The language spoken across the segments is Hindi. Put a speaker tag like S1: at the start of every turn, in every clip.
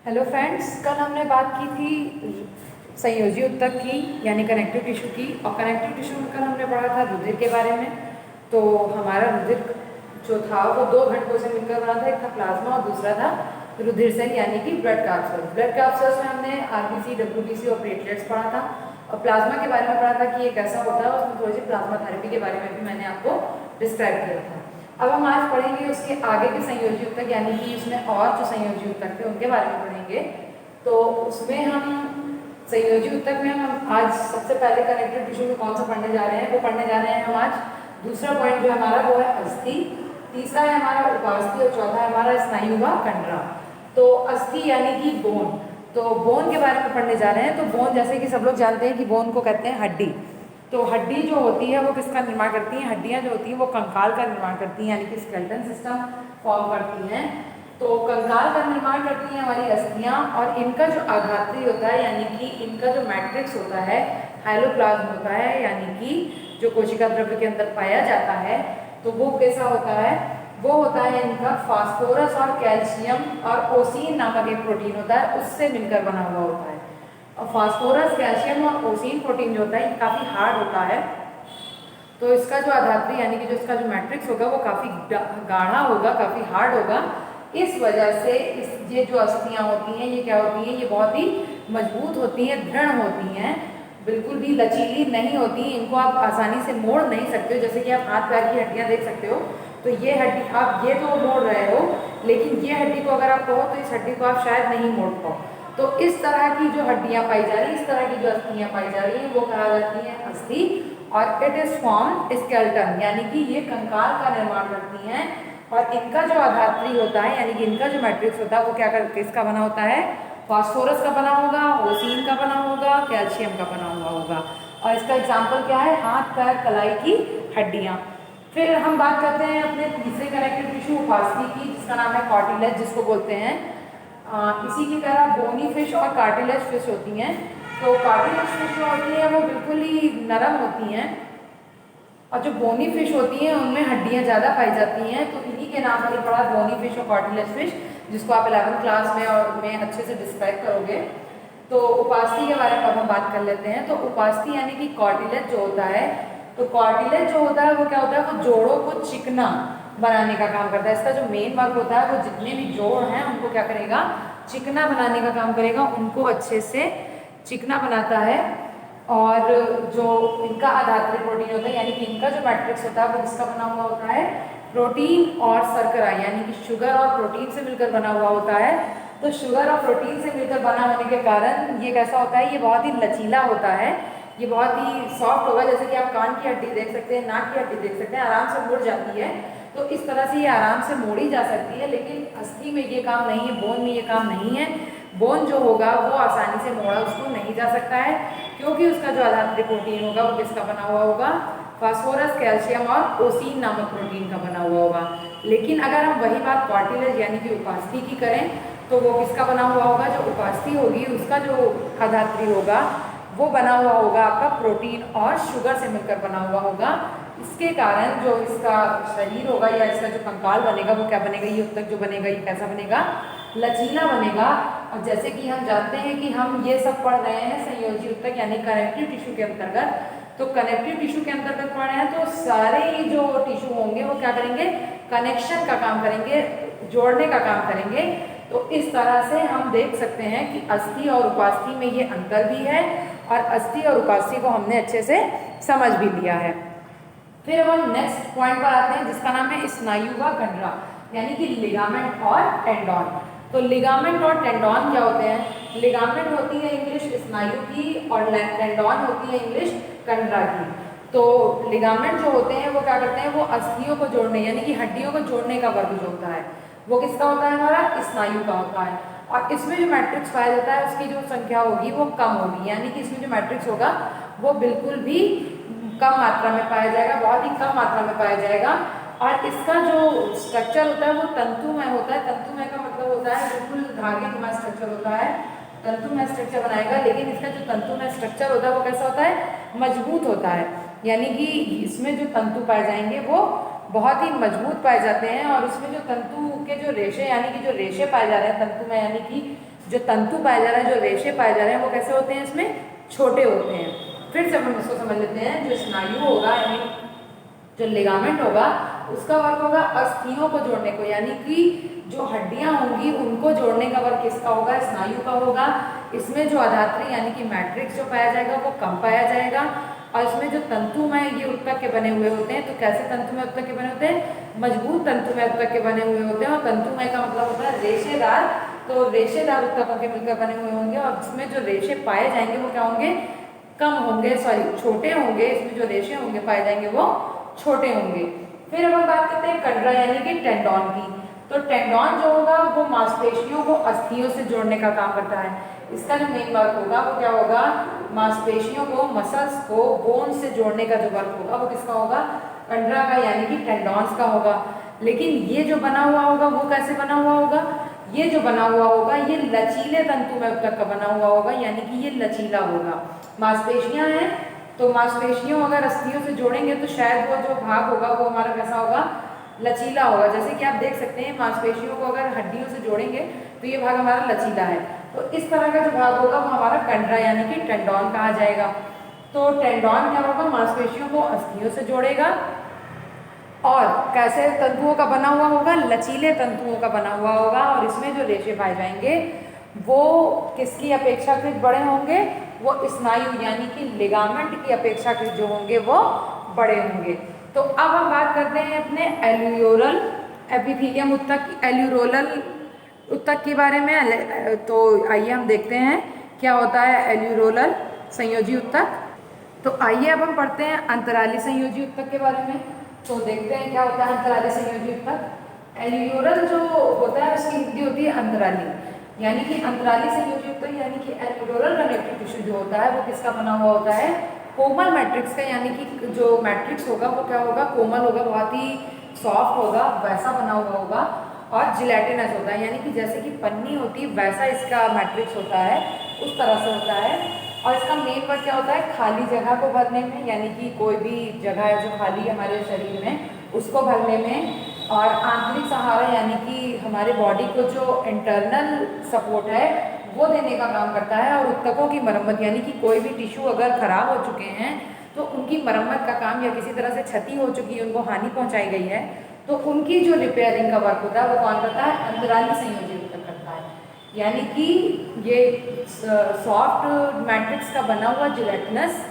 S1: हेलो फ्रेंड्स, कल हमने बात की थी संयोजी ऊतक की यानी कनेक्टिव टिश्यू की। और कनेक्टिव टिश्यू में कल हमने पढ़ा था रुधिर के बारे में। तो हमारा रुधिर जो था वो दो घटकों से मिलकर बना था, एक था प्लाज्मा और दूसरा था रुधिर सेल यानी कि ब्लड कैप्सूल्स। ब्लड कैप्सूल्स में हमने आरबीसी, डब्ल्यूबीसी और प्लेटलेट्स पढ़ा था। और प्लाज्मा के बारे में पढ़ा था कि ये कैसा होता है, उसमें थोड़ी सी प्लाज्मा थेरेपी के बारे में भी मैंने आपको डिस्क्राइब किया था। अब हम आज पढ़ेंगे उसके आगे के संयोजी ऊतक यानी कि उसमें और जो संयोजी ऊतक थे उनके बारे में पढ़ेंगे। तो उसमें हम संयोजी ऊतक में हम आज सबसे पहले कनेक्टिव टिश्यू में कौन सा पढ़ने जा रहे हैं, वो पढ़ने जा रहे हैं हम आज। दूसरा पॉइंट जो हमारा वो है अस्थि, तीसरा है हमारा उपास्थि और चौथा है हमारा स्नायु व कंडरा। तो अस्थि यानी कि बोन, तो बोन के बारे में पढ़ने जा रहे हैं। तो बोन जैसे कि सब लोग जानते हैं कि बोन को कहते हैं हड्डी। तो हड्डी जो होती है वो किसका निर्माण करती है? हड्डियां जो होती हैं वो कंकाल का निर्माण करती हैं यानी कि स्केलेटन सिस्टम फॉर्म करती हैं। तो कंकाल का निर्माण करती हैं हमारी अस्थियां, और इनका जो आघात्री होता है यानी कि इनका जो मैट्रिक्स होता है हाइलोप्लाज्म होता है, यानी कि जो कोशिका द्रव्य के अंदर पाया जाता है, तो वो कैसा होता है? वो होता है इनका फास्फोरस और कैल्शियम और ओसीन नामक एक प्रोटीन होता है, उससे मिलकर बना हुआ होता है। और फास्फोरस, कैल्शियम और ओसीन प्रोटीन जो होता है ये काफ़ी हार्ड होता है। तो इसका जो आधात्री यानी कि जो इसका जो मैट्रिक्स होगा वो काफ़ी गाढ़ा होगा, काफ़ी हार्ड होगा। इस वजह से ये जो अस्थियां होती हैं ये क्या होती हैं? ये बहुत ही मजबूत होती हैं, दृढ़ होती हैं, बिल्कुल भी लचीली नहीं होती। इनको आप आसानी से मोड़ नहीं सकते हो। जैसे कि आप हाथ पैर की हड्डियां देख सकते हो, तो ये हड्डी आप ये तो मोड़ रहे हो, लेकिन ये हड्डी को अगर आप कहो तो इस हड्डी को आप शायद नहीं मोड़ पाओ। तो इस तरह की जो हड्डियां पाई जा रही, इस तरह की जो अस्थियां पाई जा रही हैं वो कहा जाती है अस्थि। और इट इज फॉर्म स्केलेटन यानी कि ये कंकाल का निर्माण करती हैं। और इनका जो आधात्री होता है यानी कि इनका जो मैट्रिक्स होता है वो क्या कर किसका बना होता है? फास्फोरस का बना होगा, ओसीन का बना होगा, कैल्शियम का बना हुआ होगा। और इसका एग्जाम्पल क्या है? हाथ पैर कलाई की हड्डियां। फिर हम बात करते हैं अपने तीसरे कनेक्टिव टिश्यू उपास्थि की, जिसका नाम है कार्टिलेज, जिसको बोलते हैं। इसी की तरह बोनी फिश और कार्टिलेज फिश होती हैं। तो कार्टिलेज फिश जो होती हैं वो बिल्कुल ही नरम होती हैं, और जो बोनी फिश होती हैं उनमें हड्डियां ज़्यादा पाई जाती हैं। तो इन्हीं के नाम पर पड़ा बोनी फिश और कार्टिलेज फिश, जिसको आप 11वीं क्लास में और में अच्छे से डिस्क्राइब करोगे। तो उपास्थि के बारे में अब हम बात कर लेते हैं। तो उपास्थि यानी कि कार्टिलेज जो होता है, तो कार्टिलेज जो होता है वो क्या होता है? वो जोड़ों को चिकना बनाने का काम करता है। इसका जो मेन वर्क होता है वो जितने भी जोड़ हैं उनको क्या करेगा? चिकना बनाने का काम करेगा, उनको अच्छे से चिकना बनाता है। और जो इनका आधात्री प्रोटीन होता है यानी कि इनका जो मैट्रिक्स होता है वो किसका बना हुआ होता है? प्रोटीन और शर्करा यानी कि शुगर और प्रोटीन से मिलकर बना हुआ होता है। तो शुगर और प्रोटीन से मिलकर बना होने के कारण ये कैसा होता है? ये बहुत ही लचीला होता है, ये बहुत ही सॉफ्ट होगा। जैसे कि आप कान की हड्डी देख सकते हैं, नाक की हड्डी देख सकते हैं, आराम से मुड़ जाती है। तो इस तरह से ये आराम से मोड़ी जा सकती है, लेकिन अस्थि में ये काम नहीं है, बोन में ये काम नहीं है। बोन जो होगा वो आसानी से मोड़ा उसको नहीं जा सकता है, क्योंकि उसका जो आधात्री प्रोटीन होगा वो किसका बना हुआ होगा? फास्फोरस, कैल्शियम और ओसीन नामक प्रोटीन का बना हुआ होगा। लेकिन अगर हम वही बात कार्टिलेज यानी कि उपास्थि की करें तो वो किसका बना हुआ होगा? जो उपास्थि होगी उसका जो आधात्री होगा वो बना हुआ होगा आपका प्रोटीन और शुगर से मिलकर बना हुआ होगा। इसके कारण जो इसका शरीर होगा या इसका जो कंकाल बनेगा वो क्या बनेगा? ये ऊतक जो बनेगा ये कैसा बनेगा? लचीला बनेगा। और जैसे कि हम जानते हैं कि हम ये सब पढ़ रहे हैं संयोजी ऊतक यानी कनेक्टिव टिश्यू के अंतर्गत। तो कनेक्टिव टिश्यू के अंतर्गत पढ़ रहे हैं तो सारे ही जो टिश्यू होंगे वो क्या करेंगे? कनेक्शन का काम करेंगे, जोड़ने का काम करेंगे। तो इस तरह से हम देख सकते हैं कि अस्थि और उपास्थि में ये अंतर भी है, और अस्थि और उपास्थि को हमने अच्छे से समझ भी लिया है। फिर अब हम नेक्स्ट पॉइंट पर आते हैं, जिसका नाम है स्नायु व कंडरा यानी कि लिगामेंट और टेंडॉन। तो लिगामेंट और टेंडॉन क्या होते हैं? लिगामेंट होती है इंग्लिश स्नायु की, और टेंडॉन होती है इंग्लिश कंडरा की। तो लिगामेंट जो होते हैं वो क्या करते हैं? वो अस्थियों को जोड़ने यानी कि हड्डियों को जोड़ने का वर्क जो होता है वो किसका होता है? हमारा स्नायु का होता है। और इसमें जो मैट्रिक्स पाया जाता है उसकी जो संख्या होगी वो कम होगी, यानी कि इसमें जो मैट्रिक्स होगा वो बिल्कुल भी कम मात्रा में पाया जाएगा, बहुत ही कम मात्रा में पाया जाएगा। और इसका जो स्ट्रक्चर होता है वो तंतुमय होता है। तंतुमय का मतलब होता है बिल्कुल धागेनुमा स्ट्रक्चर होता है, तंतुमय स्ट्रक्चर बनाएगा। लेकिन इसका जो तंतुमय स्ट्रक्चर होता है वो कैसा होता है? मजबूत होता है, यानी कि इसमें जो तंतु पाए जाएंगे वो बहुत ही मजबूत पाए जाते हैं। और इसमें जो तंतु के जो रेशे यानी कि जो रेशे पाए जा रहे हैं तंतु में, यानी कि जो तंतु पाए जा रहे हैं, जो रेशे पाए जा रहे हैं, वो कैसे होते हैं, इसमें छोटे होते हैं। फिर से हम इसको समझ लेते हैं। जो स्नायु होगा यानी जो लिगामेंट होगा उसका वर्क होगा अस्थियों को जोड़ने को, यानी कि जो हड्डियां होंगी उनको जोड़ने का वर्क किसका होगा, स्नायु का होगा। इसमें जो अधात्री यानी कि मैट्रिक्स जो पाया जाएगा वो कम पाया जाएगा। और इसमें जो तंतुमय ये उत्तक के बने हुए होते हैं, तो कैसे तंतुमय उत्तक के बने होते हैं, मजबूत तंतुमय उत्तक के बने हुए होते हैं। और तंतुमय का मतलब होता है रेशेदार, तो रेशेदार उत्तकों के मिलकर बने हुए होंगे। और इसमें जो रेशे पाए जाएंगे वो क्या होंगे, कम होंगे, सॉरी छोटे होंगे। इसमें जो रेशे होंगे पाए जाएंगे वो छोटे होंगे। फिर अब हम बात करते हैं कंडरा यानी कि टेंडोन की। तो टेंडोन जो होगा वो मांसपेशियों को अस्थियों से जोड़ने का काम करता है। इसका जो मेन वर्क होगा वो क्या होगा, मांसपेशियों को, मसल्स को बोन से जोड़ने का जो वर्क होगा वो किसका होगा, कंडरा का यानी कि टेंडोन्स का होगा। लेकिन ये जो बना हुआ होगा वो कैसे बना हुआ होगा, ये जो बना हुआ होगा ये लचीले तंतुमय उत्तक का बना हुआ होगा, यानी कि ये लचीला होगा। मांसपेशियां हैं तो मांसपेशियों अगर अस्थियों से जोड़ेंगे तो शायद वो जो भाग होगा वो हमारा कैसा होगा, लचीला होगा। जैसे कि आप देख सकते हैं मांसपेशियों को अगर हड्डियों से जोड़ेंगे तो ये भाग हमारा लचीला है। तो इस तरह का जो भाग होगा वो हमारा कंडरा यानी कि टेंडोन कहा जाएगा। तो टेंडोन क्या होगा, मांसपेशियों को अस्थियों से जोड़ेगा और कैसे तंतुओं का बना हुआ होगा, लचीले तंतुओं का बना हुआ होगा। और इसमें जो रेशे पाए जाएंगे वो किसकी अपेक्षाकृत बड़े होंगे, वो स्नायु यानी कि लिगामेंट की अपेक्षाकृत जो होंगे वो बड़े होंगे। तो अब हम बात करते हैं अपने एल्यूरोल एपिथेलियम उत्तक, एल्यूरोलल उत्तक के बारे में। तो आइए हम देखते हैं क्या होता है एल्यूरोलल संयोजी उत्तक। तो आइए अब हम पढ़ते हैं अंतराली संयोजी उत्तक के बारे में। तो देखते हैं क्या होता है अंतराली संयोजी उत्तक। एल्यूरोल जो होता है उसकी हिंदी होती है अंतराली, यानी कि अंतराली संयोजी उत्तक यानी कि एल्यूरोलर कनेक्टिव टिश्यू जो होता है वो किसका बना हुआ होता है, कोमल मैट्रिक्स का। यानी कि जो मैट्रिक्स होगा वो क्या होगा, कोमल होगा, बहुत ही सॉफ्ट होगा, वैसा बना हुआ होगा और जिलेटिनस होता है, यानी कि जैसे कि पन्नी होती है वैसा इसका मैट्रिक्स होता है, उस तरह से होता है। और इसका मेन वर्क क्या होता है, खाली जगह को भरने में, यानी कि कोई भी जगह है जो खाली है हमारे शरीर में उसको भरने में। और आंतरिक सहारा यानी कि हमारे बॉडी को जो इंटरनल सपोर्ट है वो देने का काम करता है। और उत्तकों की मरम्मत यानी कि कोई भी टिश्यू अगर खराब हो चुके हैं तो उनकी मरम्मत का काम, या किसी तरह से क्षति हो चुकी है, उनको हानि पहुंचाई गई है, तो उनकी जो रिपेयरिंग का वर्क होता है वो कौन करता है, अंतराली संयोजी उत्तक करता है। यानी कि ये सॉफ्ट मैट्रिक्स का बना हुआ जिलेटिनस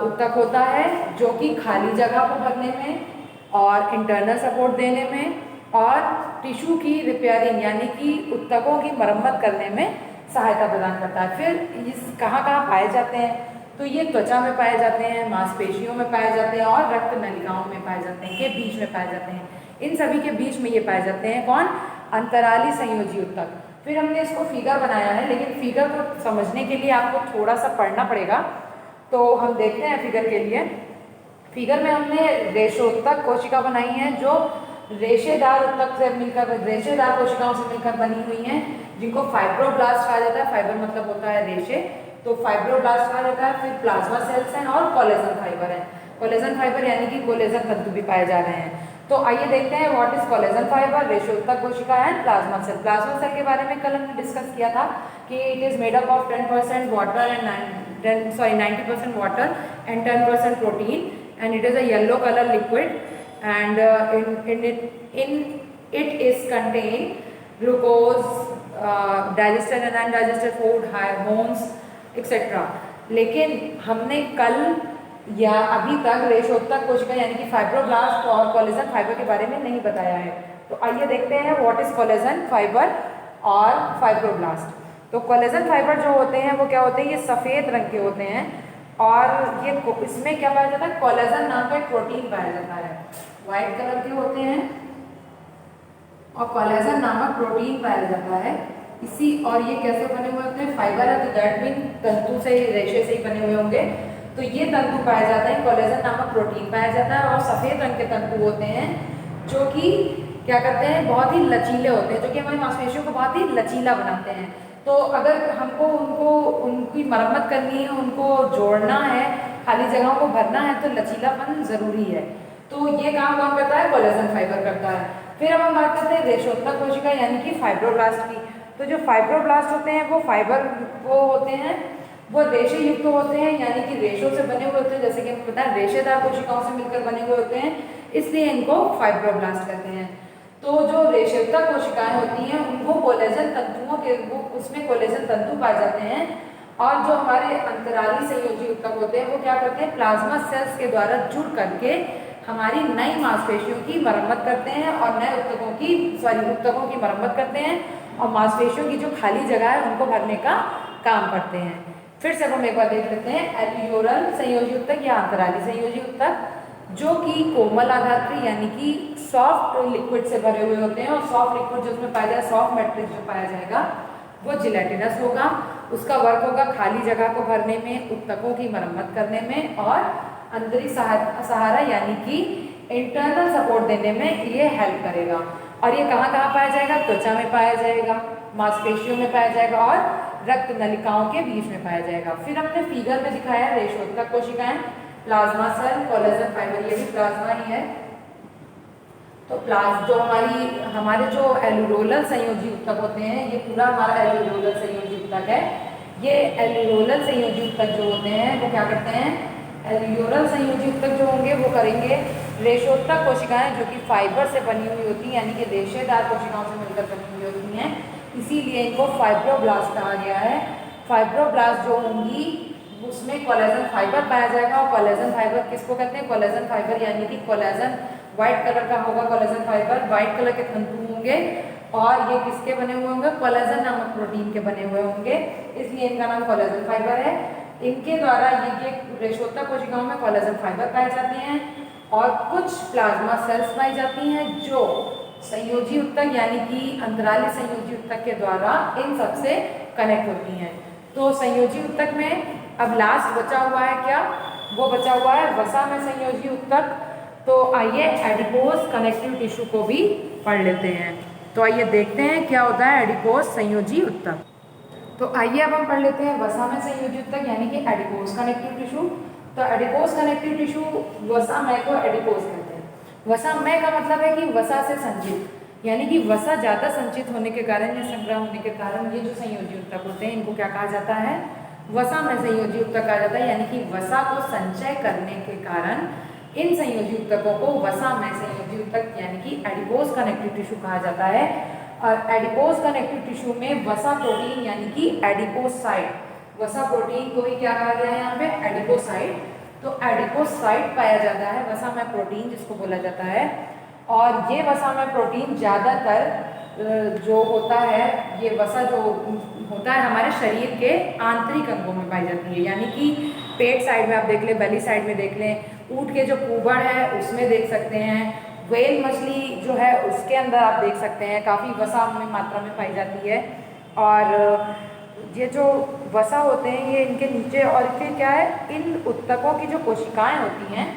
S1: उत्तक होता है जो कि खाली जगह को भरने में और इंटरनल सपोर्ट देने में और टिश्यू की रिपेयरिंग यानी कि उत्तकों की मरम्मत करने में सहायता प्रदान करता है। फिर इस कहाँ पाए जाते हैं, तो ये त्वचा में पाए जाते हैं, मांसपेशियों में पाए जाते हैं और रक्त नलिकाओं में पाए जाते हैं, के बीच में पाए जाते हैं। इन सभी के बीच में ये पाए जाते हैं कौन, अंतराली संयोजी उत्तक। फिर हमने इसको फिगर बनाया है, लेकिन फिगर को समझने के लिए आपको थोड़ा सा पढ़ना पड़ेगा। तो हम देखते हैं फिगर के लिए। फिगर में हमने रेशोत्तक कोशिका बनाई है जो रेशेदार उत्तक से मिलकर, रेशेदार कोशिकाओं से मिलकर बनी हुई हैं, जिनको फाइब्रोब्लास्ट कहा जाता है। फाइबर मतलब होता है रेशे, तो फाइब्रोब्लास्ट कहा जाता है। फिर प्लाज्मा सेल्स हैं और कोलेजन फाइबर है। कोलेजन फाइबर यानी कि कोलेजन तंतु भी पाए जा रहे हैं। तो आइए देखते हैं व्हाट इज कोलेजन फाइबर, रेशोत्तक कोशिका and plasma cell. Plasma cell के बारे में कल हमने डिस्कस किया था कि it is made up of 10% water and 90% water and 10% protein, and it is a yellow color liquid, and in it is contained glucose, digested and undigested food, hormones etc. लेकिन हमने कल या अभी तक रेशोत्तक कोशिका यानी कि फाइब्रोब्लास्ट और कोलेजन फाइबर के बारे में नहीं बताया है। तो आइए देखते हैं व्हाट इज कोलेजन फाइबर और फाइब्रोब्लास्ट। तो कोलेजन फाइबर जो होते हैं वो क्या होते हैं, ये सफ़ेद रंग के होते हैं और ये इसमें क्या पाया जाता है, कोलेजन नाम का एक प्रोटीन पाया जाता है, व्हाइट कलर के होते हैं और कोलेजन नामक प्रोटीन पाया जाता है इसी। और ये कैसे बने हुए होते हैं, फाइबर है तो दैट मीन तंतु से, रेशे से ही बने हुए होंगे। तो ये तंतु पाए जाते हैं, कोलेजन नामक प्रोटीन पाया जाता है और सफ़ेद रंग के तंतु होते हैं जो कि क्या करते हैं, बहुत ही लचीले होते हैं, जो कि हमारी मांसपेशियों को बहुत ही लचीला बनाते हैं। तो अगर हमको उनकी मरम्मत करनी है, उनको जोड़ना है, खाली जगहों को भरना है, तो लचीलापन ज़रूरी है। तो ये काम कौन करता है, कोलेजन फाइबर करता है। फिर अब हम बात करते हैं रेशोत्तक कोशिका यानी कि फाइब्रोब्लास्ट की। तो जो फाइब्रोब्लास्ट होते हैं वो होते हैं, वो रेशे युक्त होते हैं, यानी कि रेशों से बने हुए होते हैं, जैसे कि हमें पता है रेशेदार कोशिकाओं से मिलकर बने हुए होते हैं, इसलिए इनको फाइब्रोब्लास्ट कहते हैं। तो जो रेशेदार कोशिकाएं होती हैं उनको कोलेजन तंतुओं के उसमें कोलेजन तंतु पाए जाते हैं, और जो हमारे अंतराली संयोजी ऊतक होते हैं वो क्या करते हैं, प्लाज्मा सेल्स के द्वारा जुड़ करके हमारी नई मांसपेशियों की मरम्मत करते हैं और नए ऊतकों की मरम्मत करते हैं, और मांसपेशियों की जो खाली जगह है उनको भरने का काम करते हैं। फिर से हम एक बार देख लेते हैं, एल्वियोलर संयोजी ऊतक या अंतराली संयोजी ऊतक जो कि कोमल आधात्री यानी कि सॉफ्ट लिक्विड से भरे हुए होते हैं, और सॉफ्ट लिक्विड जो उसमें पाया जाएगा, सॉफ्ट मैट्रिक्स जो पाया जाएगा वो जिलेटिनस होगा। उसका वर्क होगा खाली जगह को भरने में, ऊतकों की मरम्मत करने में और आंतरिक सहारा यानी कि इंटरनल सपोर्ट देने में ये हेल्प करेगा। और ये कहाँ कहाँ पाया जाएगा, त्वचा में पाया जाएगा, मांसपेशियों में पाया जाएगा और रक्त नलिकाओं के बीच में पाया जाएगा। फिर हमने फिगर में दिखाया रेशोत्तक कोशिकाएं, प्लाज्मा सेल, कोलेजन फाइबर, ये भी प्लाज्मा ही है। तो जो हमारे जो एल्वियोलर संयोजी ऊतक होते हैं, ये पूरा हमारा एल्वियोलर संयोजी ऊतक है। ये एल्वियोलर संयोजी ऊतक जो होते हैं वो क्या करते हैं, एल्वियोलर संयोजी ऊतक जो होंगे वो करेंगे रेशोत्तक कोशिकाएं जो कि फाइबर से बनी हुई होती हैं, यानी कि रेशेदार कोशिकाओं से मिलकर बनी हुई होती हैं, इसीलिए इनको फाइब्रोब्लास्ट कहा गया है। फाइब्रोब्लास्ट जो होंगी उसमें कोलेजन फाइबर पाया जाएगा, और कोलेजन फाइबर किसको कहते हैं, कोलेजन फाइबर यानी कि कोलेजन व्हाइट कलर का होगा, कोलेजन फाइबर व्हाइट कलर के तंतु होंगे, और ये किसके बने हुए होंगे, कोलेजन नामक प्रोटीन के बने हुए होंगे, इसलिए इनका नाम कोलेजन फाइबर है। इनके द्वारा ये रेशोत्तक कोशिकाओं में कोलेजन फाइबर पाए जाते हैं, और कुछ प्लाज्मा सेल्स पाई जाती हैं जो संयोजी ऊतक यानी कि अंतराली संयोजी ऊतक के द्वारा इन सबसे कनेक्ट होती हैं। तो संयोजी ऊतक में अब लास्ट बचा हुआ है क्या, वो बचा हुआ है वसा में संयोजी ऊतक। तो आइए एडिपोज कनेक्टिव टिश्यू को भी पढ़ लेते हैं। तो आइए देखते हैं क्या होता है एडिपोज संयोजी ऊतक। तो आइए अब हम पढ़ लेते हैं वसा में संयोजी ऊतक यानी कि एडिपोज कनेक्टिव टिश्यू। तो एडिपोज कनेक्टिव टिश्यू वसामय को एडिपोज कहते हैं। वसामय का मतलब है कि वसा से संचित, यानी कि वसा ज़्यादा संचित होने के कारण या संग्रह होने के कारण ये जो संयोजी ऊतक होते हैं इनको क्या कहा जाता है, वसामय संयोजी ऊतक कहा जाता है। यानी कि वसा को संचय करने के कारण इन संयोजी ऊतकों को वसामय संयोजी ऊतक यानी कि एडिपोज कनेक्टिव टिश्यू कहा जाता है। और एडिपोज कनेक्टिव टिश्यू में वसा प्रोटीन यानी कि एडिपोसाइट, वसा प्रोटीन को ही क्या कहा गया है यहाँ पे, एडिपोसाइट। तो एडिपोसाइट पाया जाता है, वसामय प्रोटीन जिसको बोला जाता है। और ये वसामय प्रोटीन ज़्यादातर जो होता है, ये वसा जो होता है हमारे शरीर के आंतरिक अंगों में पाई जाती है, यानी कि पेट साइड में आप देख लें, बेली साइड में देख लें, ऊँट के जो पूबड़ है उसमें देख सकते हैं, व्हेल मछली जो है उसके अंदर आप देख सकते हैं काफ़ी वसा में मात्रा में पाई जाती है। और ये जो वसा होते हैं ये इनके नीचे, और फिर क्या है, इन ऊतकों की जो कोशिकाएं होती हैं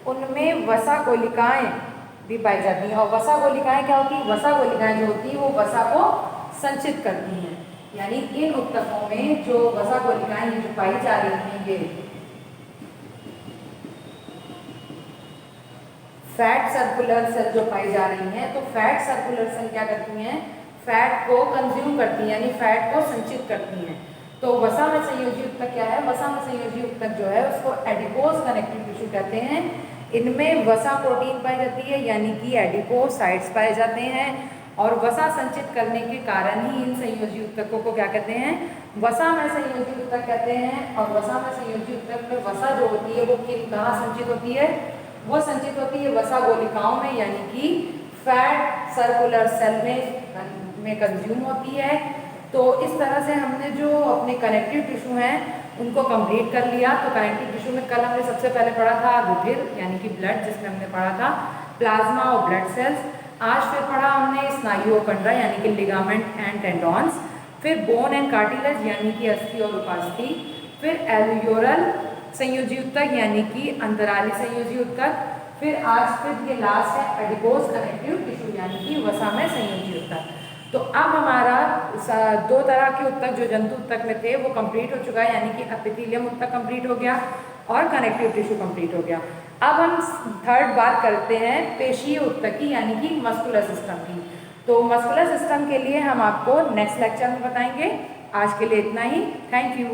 S1: उनमें वसा कोलिकाएं भी पाई जाती हैं। और वसा कोलिकाएं क्या होती हैं, वसा कोलिकाएं जो होती हैं वो वसा को संचित करती हैं। यानी इन ऊतकों में जो वसा कोलिकाएं जो पाई जा रही हैं, ये फैट सर्कुलर सेल जो पाई जा रही हैं, तो फैट सर्कुलर सेल क्या करती हैं, फैट को कंज्यूम करती हैं, यानी फैट को संचित करती हैं। तो वसा में संयोजी ऊतक क्या है, वसा में संयोजी ऊतक जो है उसको एडिपोज कनेक्टिव टिश्यू कहते हैं। इनमें वसा प्रोटीन पाई जाती है, यानी कि एडिपोसाइट्स पाए जाते हैं, और वसा संचित करने के कारण ही इन संयोजी ऊतकों को क्या कहते हैं, वसा में संयोजी ऊतक कहते हैं। और वसा में संयोजी ऊतक में वसा जो होती है वो कहाँ संचित होती है, वो संचित होती है वसा गोलिकाओं में, यानी कि फैट सर्कुलर सेल में कंज्यूम होती है। तो इस तरह से हमने जो अपने कनेक्टिव टिश्यू हैं उनको कंप्लीट कर लिया। तो कनेक्टिव टिश्यू में कल हमने सबसे पहले पढ़ा था रुधिर यानी कि ब्लड, जिसमें हमने पढ़ा था प्लाज्मा और ब्लड सेल्स। आज फिर पढ़ा हमने स्नायु और कंडरा यानी कि लिगामेंट एंड टेंडॉन्स, फिर बोन एंड कार्टिलेज यानी कि अस्थि और उपास्थि, फिर एल्वियोलर संयोजी ऊतक यानी कि अंतराली संयोजी ऊतक, फिर ये लास्ट है एडिपोज कनेक्टिव टिश्यू यानी कि वसामय संयोजी ऊतक। तो अब हमारा दो तरह के ऊतक जो जंतु ऊतक में थे वो कंप्लीट हो चुका है, यानी कि एपिथेलियम ऊतक कंप्लीट हो गया और कनेक्टिव टिश्यू कंप्लीट हो गया। अब हम थर्ड बात करते हैं पेशीय ऊतक की, यानी कि मस्कुलर सिस्टम की। तो मस्कुलर सिस्टम के लिए हम आपको नेक्स्ट लेक्चर में बताएंगे। आज के लिए इतना ही। Thank you.